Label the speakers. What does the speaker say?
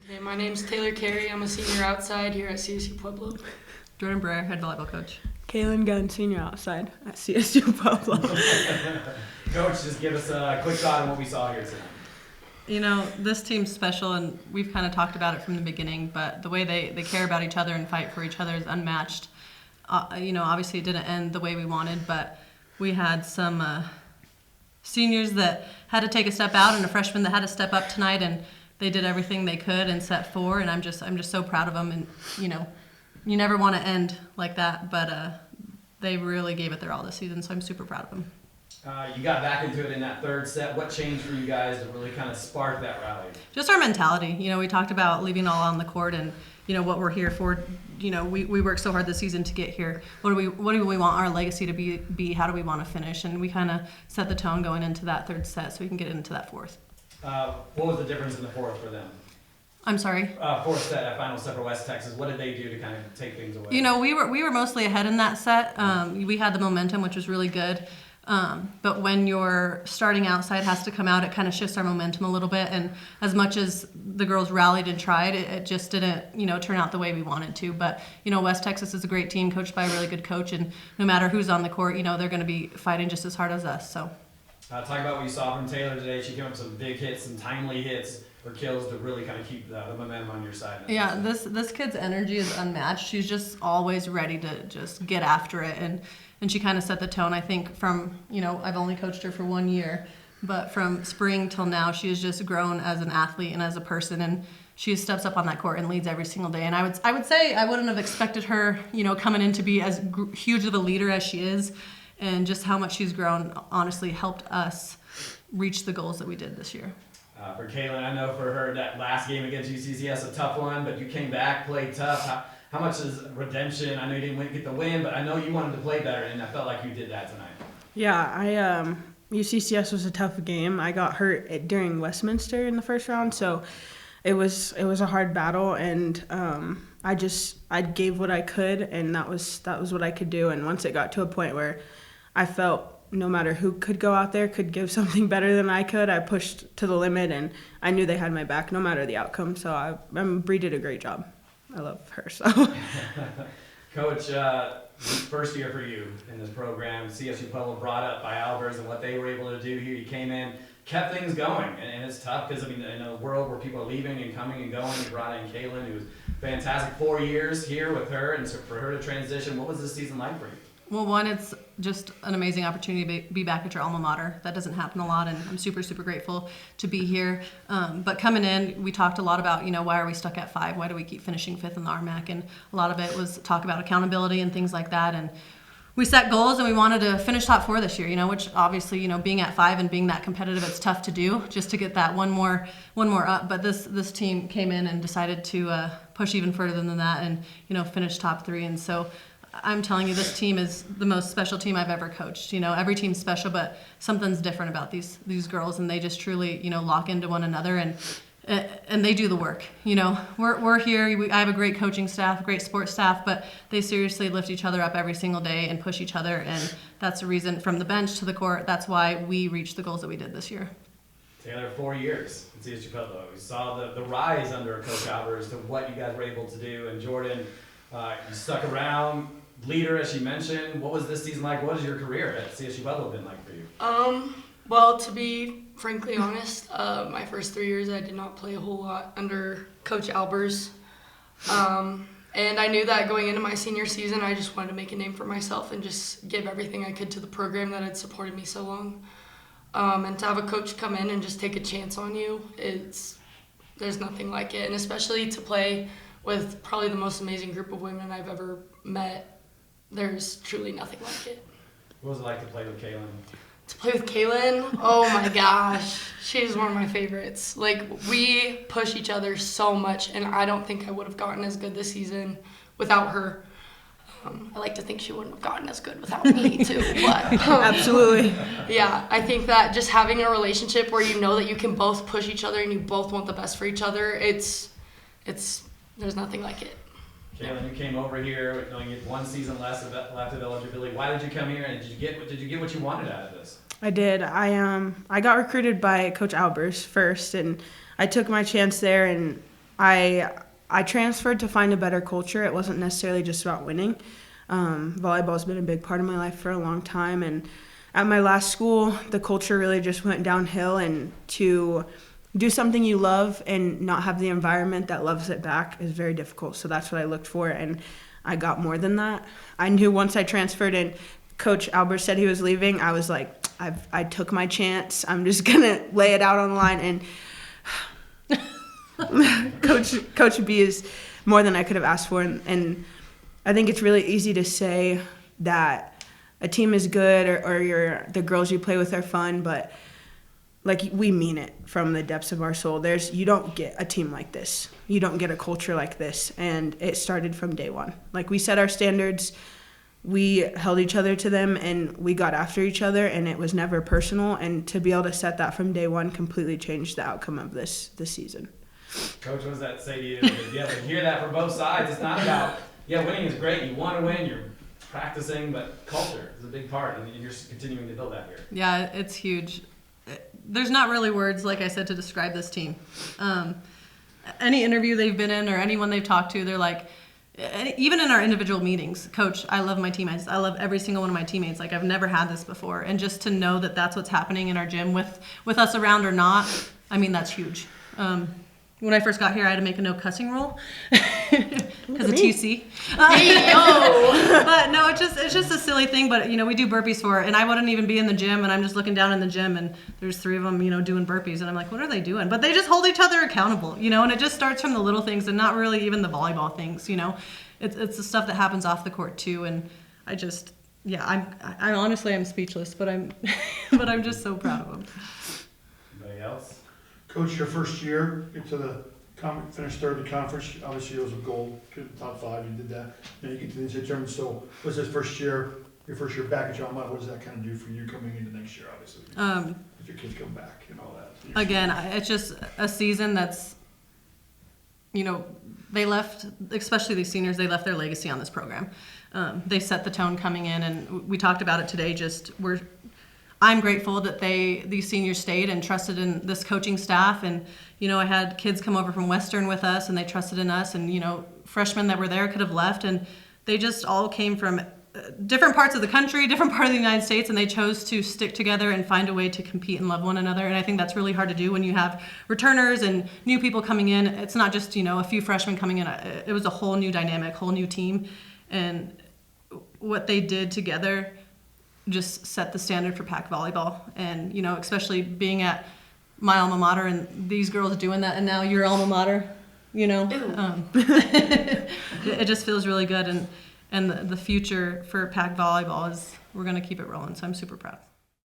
Speaker 1: Hey, my name's Cary. I'm a senior outside here at CSU Pueblo.
Speaker 2: Jordan Bruere, head volleyball coach.
Speaker 3: Caelyn, Gunn, senior outside at CSU Pueblo.
Speaker 4: Coach, just give us a quick thought on what we saw here tonight.
Speaker 2: You know, this team's special, and we've kind of talked about it from the beginning, but the way they care about each other and fight for each other is unmatched. Obviously it didn't end the way we wanted, but we had some seniors that had to take a step out and a freshman that had to step up tonight, and they did everything they could and set four, and I'm just so proud of them. And, you never want to end like that, but they really gave it their all this season, so I'm super proud of them.
Speaker 4: You got back into it in that third set. What changed for you guys to really kind of spark that rally?
Speaker 2: Just our mentality. We talked about leaving all on the court and, what we're here for. We worked so hard this season to get here. What do we want our legacy to be? How do we want to finish? And we kind of set the tone going into that third set so we can get into that fourth.
Speaker 4: What was the difference in the fourth for them?
Speaker 2: I'm sorry?
Speaker 4: Fourth set, that final set for West Texas. What did they do to kind of take things away?
Speaker 2: We were mostly ahead in that set. We had the momentum, which was really good. But when your starting outside has to come out, it kind of shifts our momentum a little bit. And as much as the girls rallied and tried, it just didn't, turn out the way we wanted to. But, West Texas is a great team coached by a really good coach. And no matter who's on the court, they're going to be fighting just as hard as us. So.
Speaker 4: Talk about what you saw from Taylor today. She came up with some big hits, some timely hits for kills to really kind of keep the momentum on your side.
Speaker 2: Yeah, this kid's energy is unmatched. She's just always ready to just get after it. And she kind of set the tone, I think, from, I've only coached her for 1 year, but from spring till now, she has just grown as an athlete and as a person, and she steps up on that court and leads every single day. And I would say I wouldn't have expected her, coming in to be as huge of a leader as she is, and just how much she's grown, honestly, helped us reach the goals that we did this year.
Speaker 4: For Caelyn, I know for her that last game against UCCS, a tough one, but you came back, played tough. How much is redemption? I know you didn't get the win, but I know you wanted to play better, and I felt like you did that tonight.
Speaker 3: Yeah, UCCS was a tough game. I got hurt during Westminster in the first round, so it was a hard battle, and I gave what I could, and that was what I could do. And once it got to a point where I felt no matter who could go out there could give something better than I could, I pushed to the limit, and I knew they had my back no matter the outcome. So Bree did a great job. I love her. So,
Speaker 4: Coach, first year for you in this program, CSU Pueblo brought up by Albers and what they were able to do here. You came in, kept things going, and it's tough because in a world where people are leaving and coming and going, you brought in Caelyn, who was fantastic 4 years here with her, and so for her to transition, what was this season like for you?
Speaker 2: Well, one, it's just an amazing opportunity to be back at your alma mater. That doesn't happen a lot, and I'm super, super grateful to be here. But coming in, we talked a lot about, why are we stuck at 5? Why do we keep finishing 5th in the RMAC? And a lot of it was talk about accountability and things like that. And we set goals, and we wanted to finish top 4 this year, which obviously, being at 5 and being that competitive, it's tough to do just to get that one more up. But this team came in and decided to push even further than that and, finish top 3. And so I'm telling you, this team is the most special team I've ever coached. Every team's special, but something's different about these girls, and they just truly, lock into one another, and they do the work. We're here. I have a great coaching staff, great sports staff, but they seriously lift each other up every single day and push each other, and that's the reason from the bench to the court. That's why we reached the goals that we did this year.
Speaker 4: Taylor, 4 years in CSU Pueblo. We saw the rise under Coach Albers to what you guys were able to do, and Jordan, you stuck around. Leader, as she mentioned. What was this season like? What has your career at CSU Pueblo been like for you?
Speaker 1: Well, to be frankly honest, my first 3 years I did not play a whole lot under Coach Albers. And I knew that going into my senior season, I just wanted to make a name for myself and just give everything I could to the program that had supported me so long. And to have a coach come in and just take a chance on you, there's nothing like it. And especially to play with probably the most amazing group of women I've ever met, there's truly nothing like it.
Speaker 4: What was it like to play with Caelyn?
Speaker 1: To play with Caelyn? Oh my gosh. She's one of my favorites. We push each other so much, and I don't think I would have gotten as good this season without her. I like to think she wouldn't have gotten as good without me too, but
Speaker 3: Absolutely.
Speaker 1: Yeah, I think that just having a relationship where you know that you can both push each other and you both want the best for each other, there's nothing like it.
Speaker 4: Caelyn, you came over here knowing you had 1 season left of eligibility. Why did you come here, and did you get what you wanted out of this?
Speaker 3: I did. I got recruited by Coach Albers first, and I took my chance there, and I transferred to find a better culture. It wasn't necessarily just about winning. Volleyball's been a big part of my life for a long time, and at my last school, the culture really just went downhill, and to do something you love and not have the environment that loves it back is very difficult. So that's what I looked for, and I got more than that. I knew once I transferred and Coach Albers said he was leaving, I was like, I took my chance. I'm just going to lay it out on the line, and Coach B is more than I could have asked for, and I think it's really easy to say that a team is good or the girls you play with are fun, but like we mean it from the depths of our soul. You don't get a team like this. You don't get a culture like this, and it started from day one. Like we set our standards, we held each other to them, and we got after each other, and it was never personal. And to be able to set that from day one completely changed the outcome of this season.
Speaker 4: Coach, what does that say to you? You have to hear that from both sides. It's not about, winning is great. You want to win. You're practicing, but culture is a big part, and you're continuing to build that here.
Speaker 2: Yeah, it's huge. There's not really words, like I said, to describe this team. Any interview they've been in or anyone they've talked to, they're like, even in our individual meetings, Coach, I love my teammates. I love every single one of my teammates. Like, I've never had this before. And just to know that that's what's happening in our gym with us around or not, I mean, that's huge. When I first got here, I had to make a no cussing rule because of TC. But no, it's just a silly thing. But we do burpees for it, and I wouldn't even be in the gym, and I'm just looking down in the gym, and there's 3 of them, doing burpees, and I'm like, what are they doing? But they just hold each other accountable, and it just starts from the little things, and not really even the volleyball things. It's the stuff that happens off the court too, and I honestly I'm speechless, but I'm just so proud of them.
Speaker 4: Anybody else?
Speaker 5: Coach, your first year into the finished third in the conference. Obviously, it was a goal, top 5. You did that. Then you get to the NCAA tournament. So, what's this first year? Your first year back at your alma mater. What does that kind of do for you coming into next year? Obviously, if your kids come back and all that.
Speaker 2: Again, it's just a season that's, they left, especially these seniors. They left their legacy on this program. They set the tone coming in, and we talked about it today. I'm grateful that these seniors stayed and trusted in this coaching staff. And, I had kids come over from Western with us, and they trusted in us. And, freshmen that were there could have left. And they just all came from different parts of the country, different part of the United States, and they chose to stick together and find a way to compete and love one another. And I think that's really hard to do when you have returners and new people coming in. It's not just, a few freshmen coming in. It was a whole new dynamic, whole new team. And what they did together just set the standard for Pac volleyball, and especially being at my alma mater and these girls doing that, and now your alma mater, it just feels really good, and the future for Pac volleyball is we're going to keep it rolling. So I'm super proud.